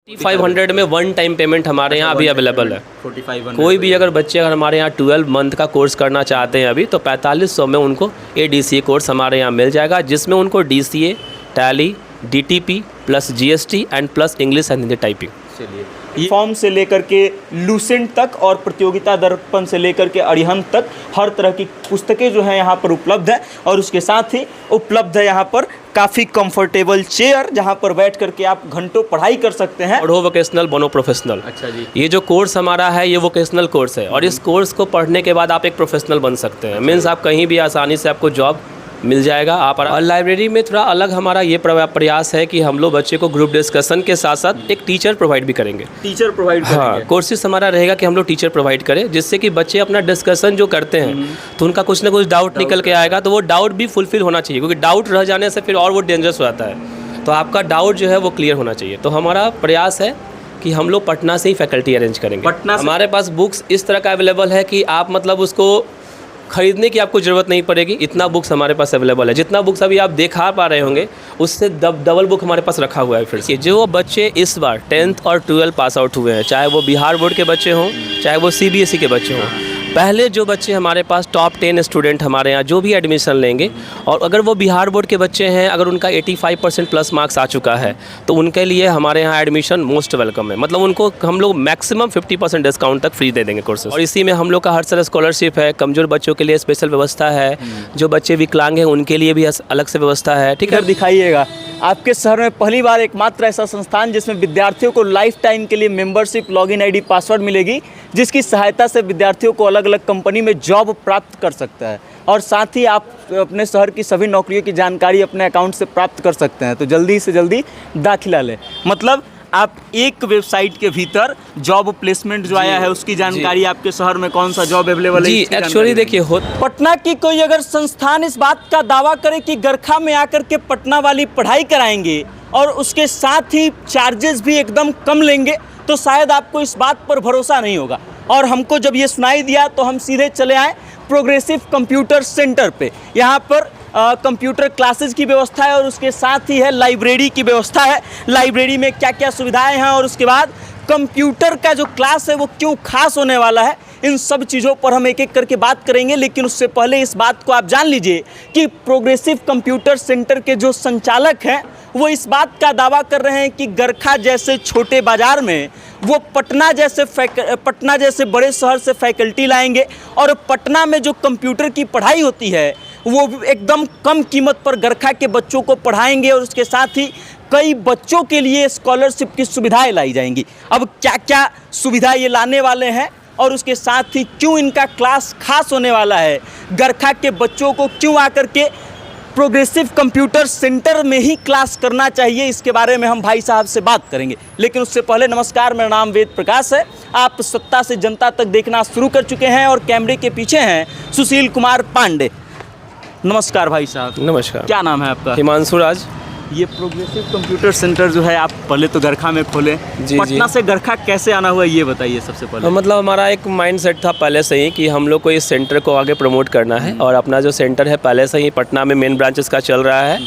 4500 में one time payment हमारे यहाँ अभी अवेलेबल है। 4500 कोई भी अगर बच्चे अगर हमारे यहाँ 12 मंथ का कोर्स करना चाहते हैं अभी, तो 4500 में उनको ADCA कोर्स हमारे यहाँ मिल जाएगा, जिसमें उनको DCA, tally, DTP plus GST and plus English and Hindi typing. चलिए, फॉर्म से लेकर के लूसेंट तक और प्रतियोगिता दर्पण से लेकर के अरिहंत तक हर तरह की पुस्तकें जो हैं यहाँ पर उपलब्ध है। और उसके साथ ही उपलब्ध है यहाँ पर काफ़ी कंफर्टेबल चेयर, जहाँ पर बैठ करके आप घंटों पढ़ाई कर सकते हैं। पढ़ो वोकेशनल बनो प्रोफेशनल। अच्छा जी। ये जो कोर्स हमारा है ये वोकेशनल कोर्स है, और इस कोर्स को पढ़ने के बाद आप एक प्रोफेशनल बन सकते हैं। मीन्स आप कहीं भी आसानी से आपको जॉब मिल जाएगा। आप और लाइब्रेरी में थोड़ा अलग हमारा ये प्रयास है कि हम लोग बच्चे को ग्रुप डिस्कशन के साथ साथ एक टीचर प्रोवाइड भी करेंगे। टीचर प्रोवाइड करेंगे? हाँ, कोर्सेज हमारा रहेगा कि हम लोग टीचर प्रोवाइड करें, जिससे कि बच्चे अपना डिस्कशन जो करते हैं तो उनका कुछ ना कुछ डाउट निकल के आएगा, तो वो डाउट भी फुलफिल होना चाहिए, क्योंकि डाउट रह जाने से फिर और वो डेंजरस हो जाता है। तो आपका डाउट जो है वो क्लियर होना चाहिए। तो हमारा प्रयास है कि हम लोग पटना से ही फैकल्टी अरेंज करेंगे। पटना से? हमारे पास बुक्स इस तरह का अवेलेबल है कि आप मतलब उसको खरीदने की आपको ज़रूरत नहीं पड़ेगी, इतना बुक्स हमारे पास अवेलेबल है। जितना बुक्स अभी आप देखा पा रहे होंगे उससे डबल बुक हमारे पास रखा हुआ है। फिर से जो बच्चे इस बार 10th और 12 पास आउट हुए हैं, चाहे वो बिहार बोर्ड के बच्चे हों चाहे वो CBSE के बच्चे हों, पहले जो बच्चे हमारे पास टॉप 10 स्टूडेंट हमारे यहाँ जो भी एडमिशन लेंगे, और अगर वो बिहार बोर्ड के बच्चे हैं, अगर उनका 85% प्लस मार्क्स आ चुका है, तो उनके लिए हमारे यहाँ एडमिशन मोस्ट वेलकम है। मतलब उनको हम लोग मैक्सिमम 50% डिस्काउंट तक फ्री दे देंगे कोर्सेज। और इसी में हम लोग का हर साल स्कॉलरशिप है, कमज़ोर बच्चों के लिए स्पेशल व्यवस्था है, जो बच्चे विकलांग हैं उनके लिए भी अलग से व्यवस्था है। ठीक है, दिखाइएगा आपके शहर में पहली बार एकमात्र ऐसा संस्थान जिसमें विद्यार्थियों को लाइफ टाइम के लिए मेंबरशिप, लॉगिन ID, पासवर्ड मिलेगी, जिसकी सहायता से विद्यार्थियों को अलग अलग कंपनी में जॉब प्राप्त कर सकता है। और साथ ही आप अपने शहर की सभी नौकरियों की जानकारी अपने अकाउंट से प्राप्त कर सकते हैं। तो जल्दी से जल्दी दाखिला लें। मतलब आप एक वेबसाइट के भीतर जॉब प्लेसमेंट जो आया है उसकी जानकारी, आपके शहर में कौन सा जॉब अवेलेबल है, जी एक्चुअली देखिए पटना की कोई अगर संस्थान इस बात का दावा करे कि गरखा में आकर के पटना वाली पढ़ाई कराएंगे और उसके साथ ही चार्जेस भी एकदम कम लेंगे, तो शायद आपको इस बात पर भरोसा नहीं होगा। और हमको जब ये सुनाई दिया तो हम सीधे चले आए प्रोग्रेसिव कंप्यूटर सेंटर पे। यहाँ पर कंप्यूटर क्लासेस की व्यवस्था है और उसके साथ ही है लाइब्रेरी की व्यवस्था है। लाइब्रेरी में क्या क्या सुविधाएं हैं और उसके बाद कंप्यूटर का जो क्लास है वो क्यों खास होने वाला है, इन सब चीज़ों पर हम एक एक करके बात करेंगे। लेकिन उससे पहले इस बात को आप जान लीजिए कि प्रोग्रेसिव कंप्यूटर सेंटर के जो संचालक हैं वो इस बात का दावा कर रहे हैं कि गरखा जैसे छोटे बाज़ार में वो पटना जैसे बड़े शहर से फैकल्टी लाएंगे, और पटना में जो कंप्यूटर की पढ़ाई होती है वो एकदम कम कीमत पर गरखा के बच्चों को पढ़ाएंगे, और उसके साथ ही कई बच्चों के लिए स्कॉलरशिप की सुविधाएं लाई जाएंगी। अब क्या क्या सुविधा ये लाने वाले हैं और उसके साथ ही क्यों इनका क्लास खास होने वाला है, गरखा के बच्चों को क्यों आकर के प्रोग्रेसिव कंप्यूटर सेंटर में ही क्लास करना चाहिए, इसके बारे में हम भाई साहब से बात करेंगे। लेकिन उससे पहले नमस्कार, मेरा नाम वेद प्रकाश है। आप सत्ता से जनता तक देखना शुरू कर चुके हैं और कैमरे के पीछे हैं सुशील कुमार पांडे। नमस्कार भाई साहब। नमस्कार। क्या नाम है आपका? हिमांशु राज। ये प्रोग्रेसिव कंप्यूटर सेंटर जो है आप पहले तो गरखा में खोले, पटना से गरखा कैसे आना हुआ ये बताइए सबसे पहले। मतलब हमारा एक माइंड सेट था पहले से ही कि हम लोग को इस सेंटर को आगे प्रमोट करना है, और अपना जो सेंटर है पहले से ही पटना में मेन ब्रांचेस का चल रहा है,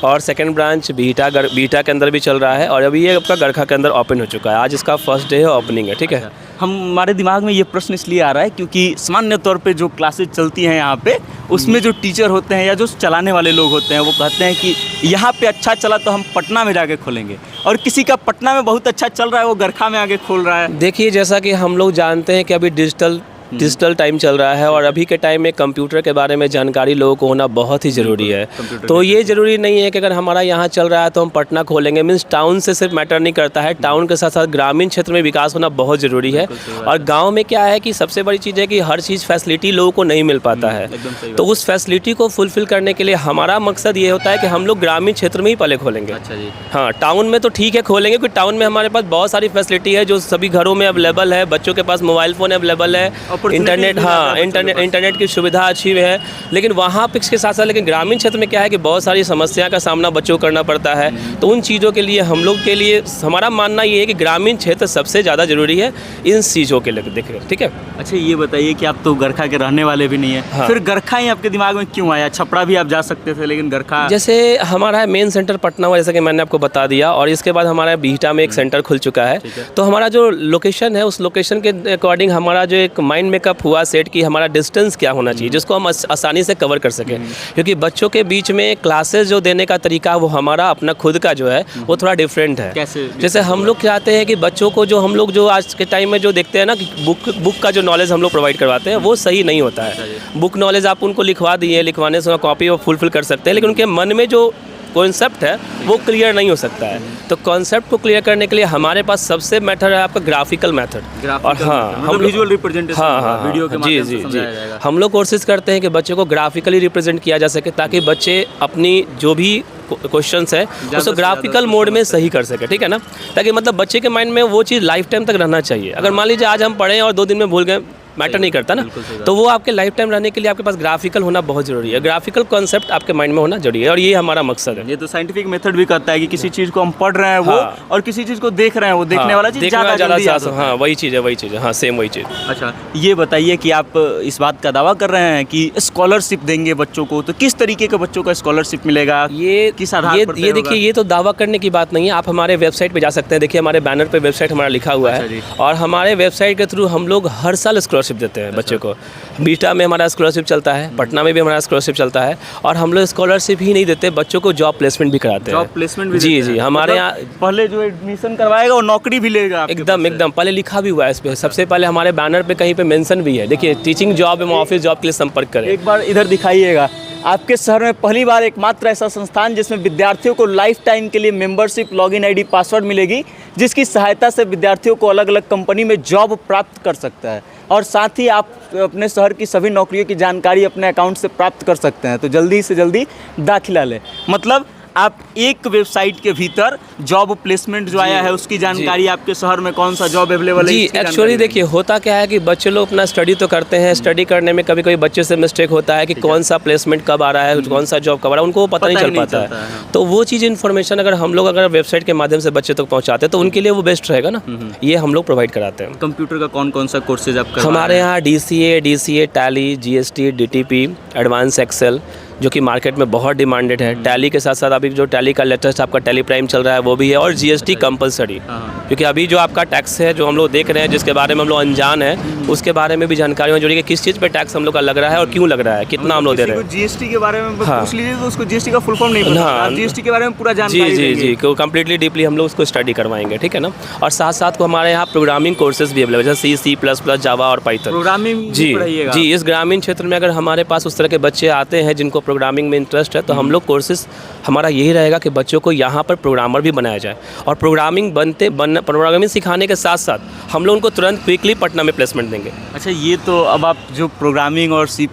और सेकंड ब्रांच बीटा के अंदर भी चल रहा है, और अभी ये आपका गरखा के अंदर ओपन हो चुका है। आज इसका फर्स्ट डे है, ओपनिंग है। ठीक है, हमारे दिमाग में ये प्रश्न इसलिए आ रहा है क्योंकि सामान्य तौर पे जो क्लासेज चलती हैं यहाँ पे, उसमें जो टीचर होते हैं या जो चलाने वाले लोग होते हैं वो कहते हैं कि यहाँ पे अच्छा चला तो हम पटना में जाके खोलेंगे, और किसी का पटना में बहुत अच्छा चल रहा है वो गरखा में आके खोल रहा है। देखिए, जैसा कि हम लोग जानते हैं कि अभी डिजिटल टाइम चल रहा है, और अभी के टाइम में कंप्यूटर के बारे में जानकारी लोगों को होना बहुत ही ज़रूरी है। तो ये ज़रूरी नहीं है कि अगर हमारा यहाँ चल रहा है तो हम पटना खोलेंगे। मीन्स टाउन से सिर्फ मैटर नहीं करता है, टाउन के साथ साथ ग्रामीण क्षेत्र में विकास होना बहुत ज़रूरी है। और गाँव में क्या है कि सबसे बड़ी चीज़ है कि हर चीज़ फैसिलिटी लोगों को नहीं मिल पाता है, तो उस फैसिलिटी को फुलफ़िल करने के लिए हमारा मकसद ये होता है कि हम लोग ग्रामीण क्षेत्र में ही पहले खोलेंगे। अच्छा जी। हाँ, टाउन में तो ठीक है खोलेंगे, क्योंकि टाउन में हमारे पास बहुत सारी फैसिलिटी है जो सभी घरों में अवेलेबल है, बच्चों के पास मोबाइल फ़ोन अवेलेबल है, और इंटरनेट, हाँ इंटरनेट की सुविधा अच्छी है, लेकिन वहाँ पे इसके साथ साथ लेकिन ग्रामीण क्षेत्र में क्या है कि बहुत सारी समस्या का सामना बच्चों को करना पड़ता है। तो उन चीज़ों के लिए हम लोग के लिए हमारा मानना ये है कि ग्रामीण क्षेत्र सबसे ज़्यादा ज़रूरी है इन चीज़ों के लिए देख, ठीक है। अच्छा ये बताइए कि आप तो गरखा के रहने वाले भी नहीं है, हाँ। फिर गरखा ही आपके दिमाग में क्यों आया? छपरा भी आप जा सकते थे, लेकिन गरखा जैसे हमारा मेन सेंटर पटना हुआ, जैसा कि मैंने आपको बता दिया, और इसके बाद हमारा बिहटा में एक सेंटर खुल चुका है। तो हमारा जो लोकेशन है उस लोकेशन के अकॉर्डिंग हमारा जो एक माइंड मेकअप हुआ सेट कि हमारा डिस्टेंस क्या होना चाहिए जिसको हम आसानी से कवर कर सकें, क्योंकि बच्चों के बीच में क्लासेस जो देने का तरीका वो हमारा अपना खुद का जो है वो थोड़ा डिफरेंट है। कैसे? जैसे हम लोग चाहते हैं कि बच्चों को जो हम लोग जो आज के टाइम में जो देखते हैं ना कि बुक का जो नॉलेज हम लोग प्रोवाइड करवाते हैं वो सही नहीं होता है। बुक नॉलेज आप उनको लिखवा दिए, लिखवाने से कॉपी वो फुलफिल कर सकते हैं, लेकिन उनके मन में जो कॉन्सेप्ट है वो क्लियर नहीं हो सकता है। तो कॉन्सेप्ट को क्लियर करने के लिए हमारे पास सबसे मेथड है आपका ग्राफिकल मेथड। और हाँ हम विजुअल रिप्रेजेंटेशन, हाँ वीडियो के जी माध्यम जी से जी समझाया जाएगा। हम लोग कोशिश करते हैं कि बच्चे को ग्राफिकली रिप्रेजेंट किया जा सके ताकि बच्चे अपनी जो भी क्वेश्चंस है उसको ग्राफिकल मोड में सही कर सके, ठीक है ना, ताकि मतलब बच्चे के माइंड में वो चीज़ लाइफ टाइम तक रहना चाहिए। अगर मान लीजिए आज हम पढ़ें और 2 दिन में भूल गए, मैटर नहीं करता ना, तो वो आपके लाइफ टाइम रहने के लिए आपके पास ग्राफिकल होना बहुत ज़रूरी है। ग्राफिकल कॉन्सेप्ट आपके माइंड में होना जरूरी है और ये हमारा मकसद है। ये तो साइंटिफिक मेथड भी कहता है कि किसी चीज़ को हम पढ़ रहे हैं वो, हाँ। और किसी चीज़ को देख रहे हैं वो, देखने वाला चीज़ देखने ज़्यादा वाला जल्दी याद होता है। हाँ वही चीज़ है, हाँ सेम वही चीज़। अच्छा ये बताइए कि आप इस बात का दावा कर रहे हैं कि स्कॉलरशिप देंगे बच्चों को, तो किस तरीके के बच्चों को स्कॉलरशिप मिलेगा? ये किस आधार पर तय ये होगा? देखिए, ये तो दावा करने की बात नहीं है। आप हमारे वेबसाइट पे जा सकते हैं, देखिए हमारे बैनर पे वेबसाइट हमारा लिखा हुआ अच्छा जी। है, और हमारे वेबसाइट के थ्रू हम लोग हर साल स्कॉलरशिप देते हैं बच्चों को। बीटा में हमारा स्कॉलरशिप चलता है, पटना में भी हमारा स्कॉलरशिप चलता है, और हम लोग स्कॉलरशिप ही नहीं देते, बच्चों को जॉब प्लेसमेंट भी कराते हैं। जॉब प्लेसमेंट भी जी देते जी हैं। हमारे मतलब यहाँ पहले जो एडमिशन करवाएगा वो नौकरी भी लेगा आपके एकदम पास से। एकदम पहले लिखा भी हुआ है इस पे, सबसे पहले हमारे बैनर पे कहीं पे मेंशन भी है, देखिए टीचिंग जॉब एवं ऑफिस जॉब के लिए संपर्क करें। एक बार इधर दिखाइएगा, आपके शहर में पहली बार एकमात्र ऐसा संस्थान जिसमें विद्यार्थियों को लाइफ टाइम के लिए मेंबरशिप, लॉगिन आईडी, पासवर्ड मिलेगी, जिसकी सहायता से विद्यार्थियों को अलग अलग कंपनी में जॉब प्राप्त कर सकता है, और साथ ही आप अपने शहर की सभी नौकरियों की जानकारी अपने अकाउंट से प्राप्त कर सकते हैं। तो जल्दी से जल्दी दाखिला लें। मतलब आप एक वेबसाइट के भीतर जॉब प्लेसमेंट जो आया है उसकी जानकारी, आपके शहर में कौन सा जॉब अवेलेबल है जी। इसकी एक्चुअली जानकारी देखिए होता क्या है कि बच्चे लोग अपना स्टडी तो करते हैं, स्टडी करने में कभी कभी बच्चे से मिस्टेक होता है कि कौन सा प्लेसमेंट कब आ रहा है, कौन सा जॉब कब आ रहा है, उनको पता नहीं चल पाता है। तो वो चीज़ इन्फॉर्मेशन अगर हम लोग अगर वेबसाइट के माध्यम से बच्चे तक पहुँचाते हैं तो उनके लिए वो बेस्ट रहेगा ना, ये हम लोग प्रोवाइड कराते हैं। कंप्यूटर का कौन कौन सा कोर्सेज आप करवा हमारे रहे हैं? यहाँ DCA, Tally, GST, DTP, advance excel जो कि मार्केट में बहुत डिमांडेड है। टैली के साथ साथ अभी जो टैली का लेटेस्ट आपका टैली प्राइम चल रहा है वो भी है, और GST कंपलसरी, क्योंकि अभी जो आपका टैक्स है जो हम लोग देख रहे हैं जिसके बारे में हम लोग अनजान है, उसके बारे में भी जानकारी होनी चाहिए कि किस चीज़ पे टैक्स हम लोग का लग रहा है और क्यों लग रहा है, कितना हम लोग दे रहे हैं। GST के बारे में हाँ। पूछ लीजिए तो उसको GST का फुल फॉर्म नहीं पता, हाँ। आप GST के बारे में पूरा जी जानकारी जी देंगे। जी को कम्प्लीटली डीपली हम लोग उसको स्टडी करवाएंगे, ठीक है ना। और साथ साथ को हमारे यहाँ प्रोग्रामिंग कोर्सेज भी अवेलेबल है, जैसे C++, जावा और पाइथन। प्रोग्रामिंग जी पढ़ाइएगा? जी। इस ग्रामीण क्षेत्र में अगर हमारे पास उस तरह के बच्चे आते हैं जिनको प्रोग्रामिंग में इंटरेस्ट है, तो हम लोग कोर्सेज हमारा यही रहेगा कि बच्चों को यहाँ पर प्रोग्रामर भी बनाया जाए, और प्रोग्रामिंग सिखाने के साथ साथ हम लोग उनको तुरंत क्विकली पटना में प्लेसमेंट देंगे। अच्छा ये तो अब आप जो प्रोग्रामिंग और C++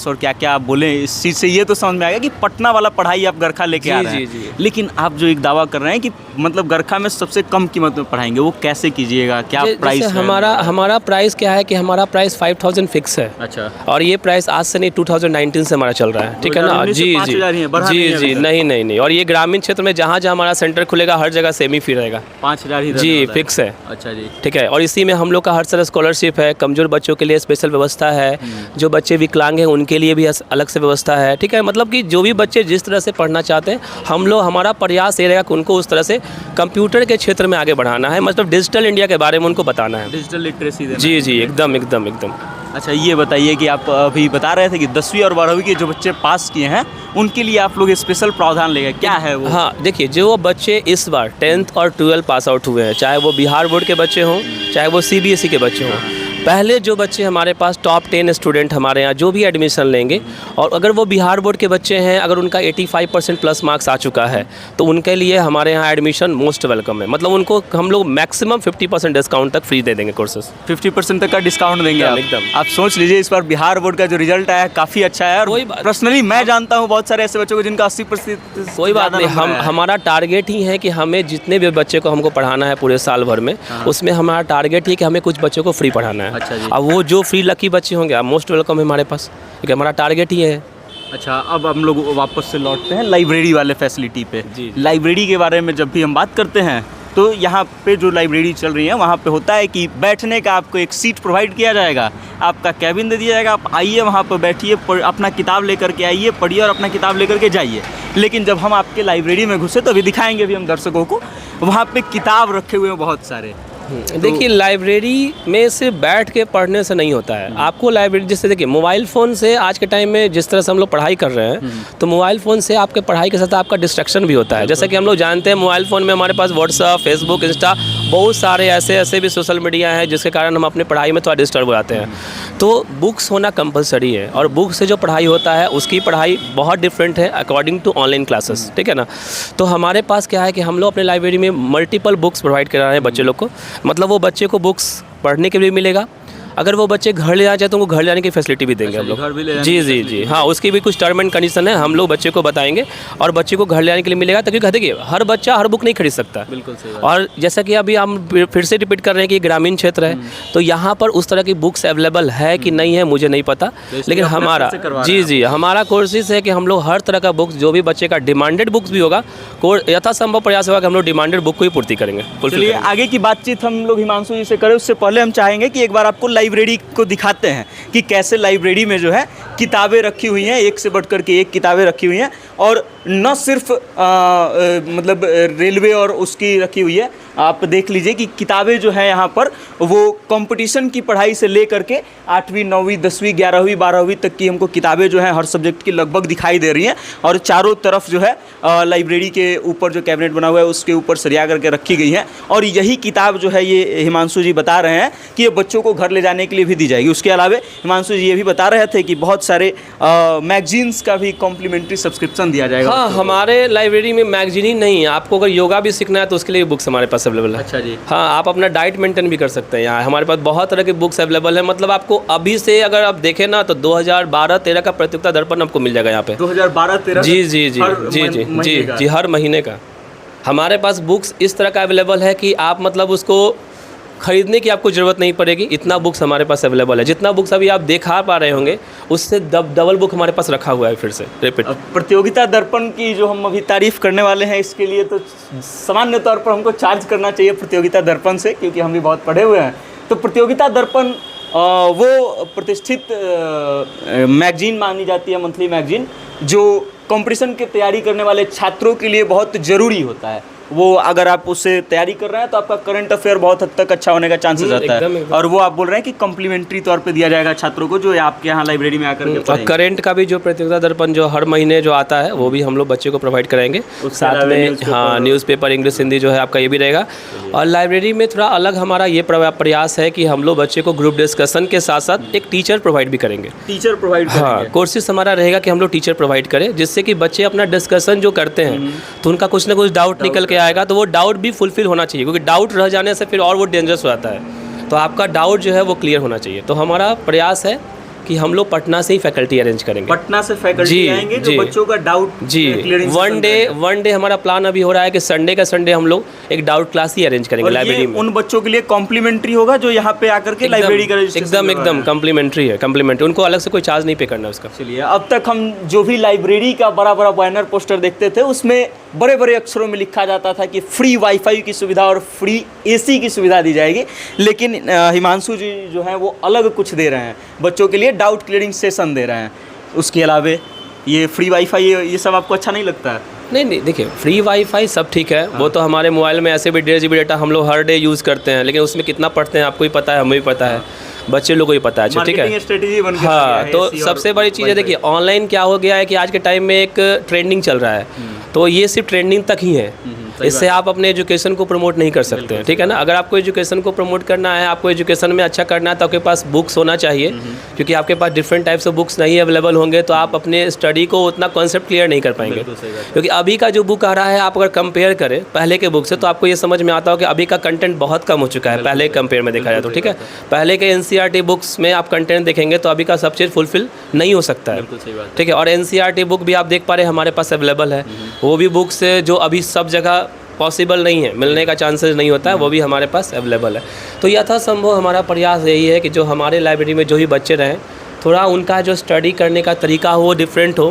और क्या क्या आप बोले, इस चीज़ से ये तो समझ में आएगा कि पटना वाला पढ़ाई आप गरखा लेके आ रहे हैं। जी। लेकिन आप जो एक दावा कर रहे हैं कि मतलब गरखा में सबसे कम कीमत में पढ़ाएंगे, वो कैसे कीजिएगा, क्या प्राइस है? हमारा प्राइस क्या है कि हमारा प्राइस 5000 फिक्स है। अच्छा। और ये प्राइस आज से नहीं 2019 से हमारा चल रहा है, ठीक है ना। 2019 से जी 5000 ही है, बढ़ा नहीं है जी अभी तक। नहीं। और ये ग्रामीण क्षेत्र में जहाँ जहाँ हमारा सेंटर खुलेगा हर जगह सेम ही फी रहेगा। 5000 ही जी फिक्स है। अच्छा जी। ठीक है। और इसी में हम लोग का हर तरह स्कॉलरशिप है, कमज़ोर बच्चों के लिए स्पेशल व्यवस्था है, जो बच्चे विकलांग हैं उनके लिए भी अलग से व्यवस्था है, ठीक है। मतलब कि जो भी बच्चे जिस तरह से पढ़ना चाहते हैं, हम लोग हमारा प्रयास ये रहेगा कि उनको उस तरह से कंप्यूटर के क्षेत्र में आगे बढ़ाना है, मतलब डिजिटल इंडिया के बारे में उनको बताना है। डिजिटल लिटरेसी देना। जी एकदम। अच्छा ये बताइए कि आप अभी बता रहे थे कि 10वीं और 12वीं के जो बच्चे पास किए हैं उनके लिए आप लोग स्पेशल प्रावधान लेंगे, क्या है वो? हाँ देखिए, जो बच्चे इस बार 10th और 12th पास आउट हुए हैं, चाहे वो बिहार बोर्ड के बच्चे हों, चाहे वो CBSE के बच्चे हों, पहले जो बच्चे हमारे पास टॉप 10 स्टूडेंट हमारे यहाँ जो भी एडमिशन लेंगे, और अगर वो बिहार बोर्ड के बच्चे हैं, अगर उनका 85% प्लस मार्क्स आ चुका है, तो उनके लिए हमारे यहाँ एडमिशन मोस्ट वेलकम है। मतलब उनको हम लोग मैक्सिमम 50% डिस्काउंट तक फ्री दे देंगे कोर्सेस। 50% तक का डिस्काउंट देंगे आप? एकदम। आप सोच लीजिए इस बार बिहार बोर्ड का जो रिजल्ट आया है काफ़ी अच्छा है, और पर्सनली मैं जानता हूँ बहुत सारे ऐसे बच्चों को जिनका 80%। कोई बात नहीं, हमारा टारगेट ही है कि हमें जितने भी बच्चे को हमको पढ़ाना है पूरे साल भर में, उसमें हमारा टारगेट ही कि हमें कुछ बच्चों को फ्री पढ़ाना है। है। अच्छा जी। अब वो जो फ्री लकी बच्चे होंगे आप मोस्ट वेलकम है हमारे पास, क्योंकि हमारा टारगेट ही है। अच्छा, अब हम लोग वापस से लौटते हैं लाइब्रेरी वाले फैसिलिटी पे। जी। लाइब्रेरी के बारे में जब भी हम बात करते हैं तो यहाँ पे जो लाइब्रेरी चल रही है वहाँ पे होता है कि बैठने का आपको एक सीट प्रोवाइड किया जाएगा, आपका कैबिन दे दिया जाएगा, आप आइए वहाँ पर बैठिए, अपना किताब लेकर के आइए, पढ़िए और अपना किताब लेकर के जाइए। लेकिन जब हम आपके लाइब्रेरी में घुसे तो अभी दिखाएंगे भी हम दर्शकों को, वहाँ पे किताब रखे हुए हैं बहुत सारे। देखिए लाइब्रेरी में से बैठ के पढ़ने से नहीं होता है, आपको लाइब्रेरी जैसे देखिए मोबाइल फ़ोन से आज के टाइम में जिस तरह से हम लोग पढ़ाई कर रहे हैं तो मोबाइल फ़ोन से आपके पढ़ाई के साथ आपका डिस्ट्रैक्शन भी होता है। जैसा कि हम लोग जानते हैं मोबाइल फ़ोन में हमारे पास व्हाट्सअप, फेसबुक, इंस्टा, बहुत सारे ऐसे भी सोशल मीडिया हैं जिसके कारण हम अपनी पढ़ाई में थोड़ा डिस्टर्ब हो जाते हैं। तो बुक्स होना कंपलसरी है और बुक से जो पढ़ाई होता है उसकी पढ़ाई बहुत डिफरेंट है अकॉर्डिंग टू ऑनलाइन क्लासेस, ठीक है ना। तो हमारे पास क्या है कि हम लोग अपने लाइब्रेरी में मल्टीपल बुक्स प्रोवाइड करा रहे हैं बच्चे लोग को, मतलब वो बच्चे को बुक्स पढ़ने के लिए मिलेगा, अगर वो बच्चे घर ले जाना चाहते तो उनको घर ले जाने की फैसिलिटी भी देंगे हम लोग। घर भी ले जाने जी जी जी हाँ, उसकी भी कुछ टर्म एंड कंडीशन है, हम लोग बच्चे को बताएंगे और बच्चे को घर ले जाने के लिए मिलेगा। ताकि देखिए हर बच्चा हर बुक नहीं खरीद सकता। बिल्कुल सही बात। और जैसा कि अभी हम फिर से रिपीट कर रहे हैं कि ग्रामीण क्षेत्र है तो यहाँ पर उस तरह की बुक्स अवेलेबल है कि नहीं है मुझे नहीं पता, लेकिन हमारा जी हमारा कोशिश है कि हम लोग हर तरह का बुक्स जो भी बच्चे का डिमांडेड बुक्स भी होगा यथासंभव प्रयास होगा कि हम लोग डिमांडेड बुक को ही पूर्ति करेंगे। चलिए आगे की बातचीत हम लोग हिमांशु जी से करें, उससे पहले हम चाहेंगे कि एक बार आपको लाइब्रेरी को दिखाते हैं कि कैसे लाइब्रेरी में जो है किताबें रखी हुई हैं, एक से बढ़कर के एक किताबें रखी हुई हैं। और न सिर्फ मतलब रेलवे और उसकी रखी हुई है, आप देख लीजिए कि किताबें जो है यहाँ पर वो कंपटीशन की पढ़ाई से ले करके 8वीं 9वीं 10वीं 11वीं 12वीं तक की हमको किताबें जो है हर सब्जेक्ट की लगभग दिखाई दे रही हैं। और चारों तरफ जो है लाइब्रेरी के ऊपर जो कैबिनेट बना हुआ है उसके ऊपर सरिया करके रखी गई हैं। और यही किताब जो है ये हिमांशु जी बता रहे हैं कि ये बच्चों को घर ले जाने के लिए भी दी जाएगी। उसके अलावा हिमांशु जी ये भी बता रहे थे कि बहुत सारे मैगजीन्स का भी कॉम्प्लीमेंट्री सब्सक्रिप्शन दिया जाएगा। हाँ, हमारे लाइब्रेरी में मैगजीन ही नहीं है, आपको अगर योगा भी सीखना है तो उसके लिए बुक्स हमारे पास अवेलेबल है। अच्छा जी। हाँ, आप अपना डाइट मेंटेन भी कर सकते हैं, यहाँ हमारे पास बहुत तरह की बुक्स अवेलेबल है। मतलब आपको अभी से अगर आप देखें ना तो 2012-13 का प्रतियोगिता दर्पण आपको मिल जाएगा यहाँ पे। 2012-13 जी जी जी जी जी जी जी हर महीने का हमारे पास बुक्स इस तरह का अवेलेबल है कि आप मतलब उसको खरीदने की आपको ज़रूरत नहीं पड़ेगी, इतना बुक्स हमारे पास अवेलेबल है। जितना बुक्स अभी आप देखा पा रहे होंगे उससे डबल बुक हमारे पास रखा हुआ है। फिर से रिपीट, प्रतियोगिता दर्पण की जो हम अभी तारीफ करने वाले हैं इसके लिए तो सामान्य तौर पर हमको चार्ज करना चाहिए प्रतियोगिता दर्पण से, क्योंकि हम भी बहुत पढ़े हुए हैं। तो प्रतियोगिता दर्पण वो प्रतिष्ठित मैगजीन मानी जाती है, मंथली मैगजीन, जो कंपटीशन की तैयारी करने वाले छात्रों के लिए बहुत ज़रूरी होता है। वो अगर आप उससे तैयारी कर रहे हैं तो आपका करंट अफेयर बहुत हद तक अच्छा होने का चांसेस रहता है। एकदम। और वो आप बोल रहे हैं कि कॉम्प्लीमेंट्री तौर पे दिया जाएगा छात्रों को जो आपके यहाँ लाइब्रेरी में आकर के और पढ़ेंगे। करंट का भी जो प्रतियोगिता दर्पण जो हर महीने जो आता है वो भी हम लोग बच्चे को प्रोवाइड कराएंगे। साथ में हाँ न्यूज़पेपर इंग्लिश हिंदी जो है आपका ये भी रहेगा। और लाइब्रेरी में थोड़ा अलग हमारा ये प्रयास है कि हम लोग बच्चे को ग्रुप डिस्कशन के साथ साथ एक टीचर प्रोवाइड भी करेंगे। टीचर प्रोवाइड हाँ, कोशिश हमारा रहेगा कि हम लोग टीचर प्रोवाइड करें जिससे कि बच्चे अपना डिस्कशन जो करते हैं तो उनका कुछ ना कुछ डाउट निकल के आएगा, तो वो डाउट भी फुलफिल होना चाहिए, क्योंकि डाउट रह जाने से फिर और वो डेंजरस हो जाता है। तो आपका डाउट जो है वो क्लियर होना चाहिए। तो हमारा प्रयास है कि हम लोग पटना से ही फैकल्टी अरेंज करेंगे। पटना से फैकल्टी आएंगे जो बच्चों का डाउट जी वन डे हमारा प्लान अभी हो रहा है कि संडे का संडे हम लोग एक डाउट क्लास ही अरेंज करेंगे लाइब्रेरी में। उन बच्चों के लिए कॉम्प्लीमेंट्री होगा जो यहाँ पे आकर के लाइब्रेरी का एकदम कॉम्प्लीमेंट्री है, कॉम्प्लीमेंट्री, उनको अलग से कोई चार्ज नहीं पे करना उसका। चलिए, अब तक हम जो भी लाइब्रेरी का बड़ा बड़ा बैनर पोस्टर देखते थे उसमें बड़े बड़े अक्षरों में लिखा जाता था कि फ्री वाईफाई की सुविधा और फ्री एसी की सुविधा दी जाएगी। लेकिन हिमांशु जी जो है वो अलग कुछ दे रहे हैं, बच्चों के लिए डाउट क्लियरिंग सेशन दे रहे हैं। उसके अलावा ये फ्री वाईफाई ये सब आपको अच्छा नहीं लगता है? नहीं, देखिए फ्री वाईफाई सब ठीक है। वो तो हमारे मोबाइल में ऐसे भी 1.5 GB डेटा हम लोग हर डे यूज़ करते हैं, लेकिन उसमें कितना पढ़ते हैं आपको ही पता है, हमें भी पता है, बच्चे लोगों को ही पता है। ठीक है, हाँ। तो सबसे बड़ी चीज़ है, देखिए ऑनलाइन क्या हो गया है कि आज के टाइम में एक ट्रेंडिंग चल रहा है, तो ये सिर्फ ट्रेंडिंग तक ही है। इससे आप अपने एजुकेशन को प्रमोट नहीं कर सकते हैं, ठीक है ना। अगर आपको एजुकेशन को प्रमोट करना है, आपको एजुकेशन में अच्छा करना है तो आपके पास बुक्स होना चाहिए, क्योंकि आपके पास डिफरेंट टाइप्स ऑफ बुक्स नहीं अवेलेबल होंगे तो आप अपने स्टडी को उतना कॉन्सेप्ट क्लियर नहीं कर पाएंगे। क्योंकि अभी का जो बुक आ रहा है, आप अगर कंपेयर करें पहले के बुक से तो आपको ये समझ में आता हो कि अभी का कंटेंट बहुत कम हो चुका है पहले कंपेयर में देखा जाए तो। ठीक है, पहले के NCERT बुक्स में आप कंटेंट देखेंगे तो अभी का सब चीज़ फुलफिल नहीं हो सकता है। ठीक है, और NCERT बुक भी आप देख पा रहे हैं हमारे पास अवेलेबल है। वो भी बुक्स जो अभी सब जगह पॉसिबल नहीं है, मिलने का चांसेस नहीं होता है, वो भी हमारे पास अवेलेबल है। तो यथासंभव हमारा प्रयास यही है कि जो हमारे लाइब्रेरी में जो भी बच्चे रहें, थोड़ा उनका जो स्टडी करने का तरीका हो वो डिफरेंट हो।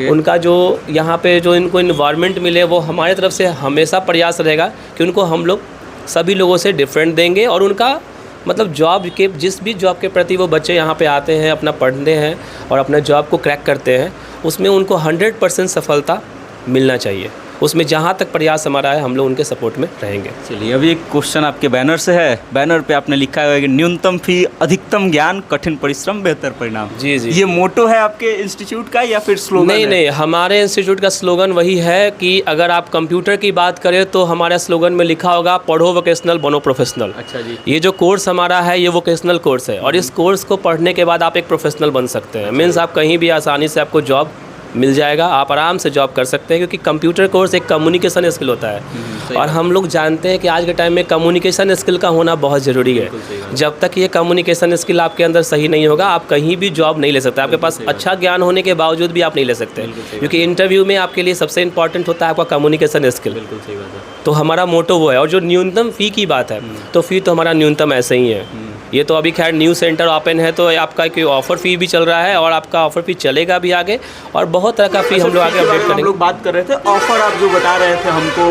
उनका जो यहाँ पे जो इनको इन्वायरमेंट मिले, वो हमारे तरफ से हमेशा प्रयास रहेगा कि उनको हम लोग सभी लोगों से डिफरेंट देंगे। और उनका मतलब जॉब के, जिस भी जॉब के प्रति वो बच्चे यहाँ पे आते हैं, अपना पढ़ते हैं और अपने जॉब को क्रैक करते हैं, उसमें उनको 100% सफलता मिलना चाहिए। उसमें जहाँ तक प्रयास हमारा है, हम लोग उनके सपोर्ट में रहेंगे। चलिए, अभी एक क्वेश्चन आपके बैनर से है। बैनर पे आपने लिखा है कि न्यूनतम फी, अधिकतम ज्ञान, कठिन परिश्रम, बेहतर परिणाम। जी जी, ये मोटो है आपके इंस्टीट्यूट का या फिर स्लोगन? नहीं नहीं, हमारे इंस्टीट्यूट का स्लोगन वही है कि अगर आप कंप्यूटर की बात करें तो हमारे स्लोगन में लिखा होगा, पढ़ो वोकेशनल बनो प्रोफेशनल। अच्छा जी। ये जो कोर्स हमारा है, ये वोकेशनल कोर्स है और इस कोर्स को पढ़ने के बाद आप एक प्रोफेशनल बन सकते हैं। मीन्स आप कहीं भी आसानी से आपको जॉब मिल जाएगा, आप आराम से जॉब कर सकते हैं, क्योंकि कंप्यूटर कोर्स एक कम्युनिकेशन स्किल होता है और हम लोग जानते हैं कि आज के टाइम में कम्युनिकेशन स्किल का होना बहुत ज़रूरी है। जब तक ये कम्युनिकेशन स्किल आपके अंदर सही नहीं होगा, आप कहीं भी जॉब नहीं ले सकते। आपके पास अच्छा ज्ञान होने के बावजूद भी आप नहीं ले सकते, क्योंकि इंटरव्यू में आपके लिए सबसे इंपॉर्टेंट होता है आपका कम्युनिकेशन स्किल। बिल्कुल सही बात है। तो हमारा मोटो वो है। और जो न्यूनतम फ़ी की बात है, तो फ़ी तो हमारा न्यूनतम ऐसे ही है। ये तो अभी खैर न्यू सेंटर ओपन है, तो आपका कोई ऑफ़र फ़ी भी चल रहा है और आपका ऑफ़र फ़ी चलेगा भी आगे, और बहुत तरह का फ़ी हम लोग आगे अपडेट करेंगे। हम लोग बात कर रहे थे ऑफर, आप जो बता रहे थे हमको,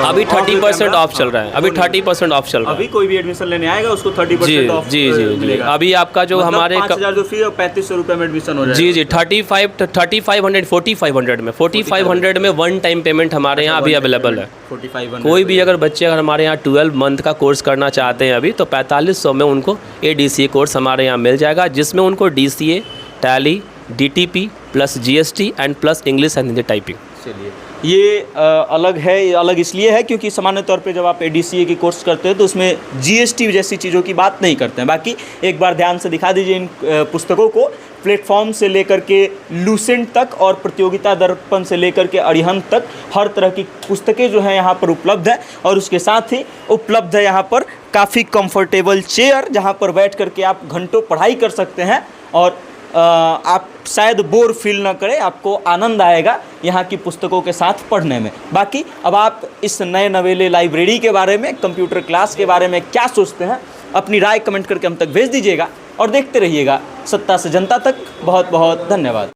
अभी 30% ऑफ चल रहा है। अभी 30% ऑफ चल रहा है। अभी कोई भी एडमिशन लेने आएगा उसको 30% ऑफ जी जी जी। अभी आपका जो मतलब हमारे 5,000 जो फी है, 3500 रुपये में एडमिशन हो जाएगा। जी जी, 4500 में 4500 में वन टाइम पेमेंट हमारे यहाँ अभी अवेलेबल है। 4500 कोई भी अगर बच्चे अगर हमारे यहाँ 12 मंथ का कोर्स करना चाहते हैं अभी, तो 4500 में उनको ADCA कोर्स हमारे यहाँ मिल जाएगा, जिसमें उनको DCA, tally, DTP plus GST and plus English and Hindi typing. चलिए, ये अलग है। ये अलग इसलिए है क्योंकि सामान्य तौर पे जब आप ADCA की कोर्स करते हैं तो उसमें GST जैसी चीज़ों की बात नहीं करते हैं। बाकी एक बार ध्यान से दिखा दीजिए इन पुस्तकों को, प्लेटफॉर्म से लेकर के लूसेंट तक और प्रतियोगिता दर्पण से लेकर के अरिहंत तक हर तरह की पुस्तकें जो हैं यहाँ पर उपलब्ध है। और उसके साथ ही उपलब्ध है यहाँ पर काफ़ी कंफर्टेबल चेयर, जहाँ पर बैठ करके आप घंटों पढ़ाई कर सकते हैं और आप शायद बोर फील ना करें, आपको आनंद आएगा यहाँ की पुस्तकों के साथ पढ़ने में। बाकी अब आप इस नए नवेले लाइब्रेरी के बारे में, कंप्यूटर क्लास के बारे में क्या सोचते हैं, अपनी राय कमेंट करके हम तक भेज दीजिएगा और देखते रहिएगा सत्ता से जनता तक। बहुत बहुत धन्यवाद।